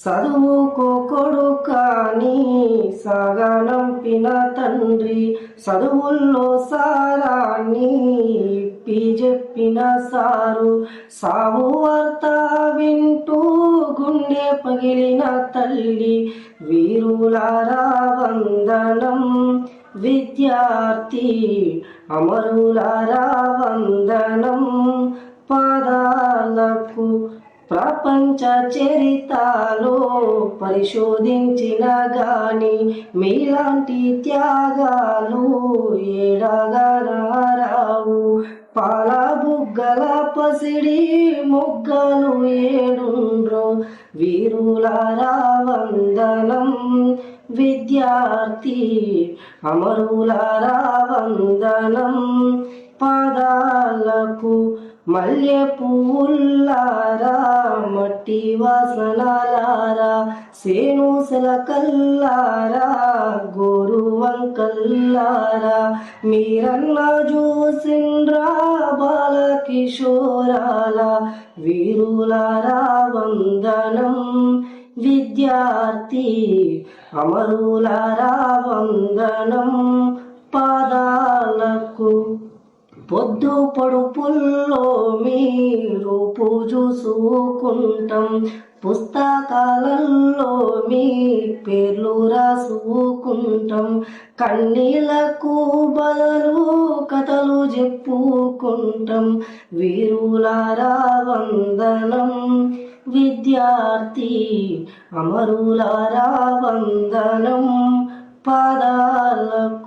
చదువుకో కొడుకాని సాగనంపిన తండ్రి, చదువుల్లో సారాన్ని ఇప్పి చెప్పిన సారు, సావు వార్త వింటూ గుండె పగిలిన తల్లి, వీరులారా వందనం విద్యార్థి అమరులారా వందనం పాదాలకు. ప్రపంచ చరిత్రలో పరిశోధించిన గాని మీలాంటి త్యాగాలు ఏడగరావు. పాల బుగ్గల పసిడి మొగ్గలు ఏడుండ్రో, వీరులారా వందనం విద్యార్థి అమరులారా వందనం పాదాలకు. మల్లె పువ్వుల్లారా మట్టి వాసనలారా, సేను సెలకల్లారా గోరు వంకల్లారా, మీరన్న చూసిండ్రా బాలకిషోరాల, వీరులారా వందనం విద్యార్థి అమరులారా వందనం పాదాలకు. పొద్దు పొడుపుల్లో మీరు చూసుకుంటాం, పుస్తకాలలో మీ పేర్లు రాసుకుంటాం, కన్నీళ్లకు బదులు కథలు చెప్పుకుంటాం, వీరులారా వందనం విద్యార్థి అమరులారా వందనం పాదాలకు.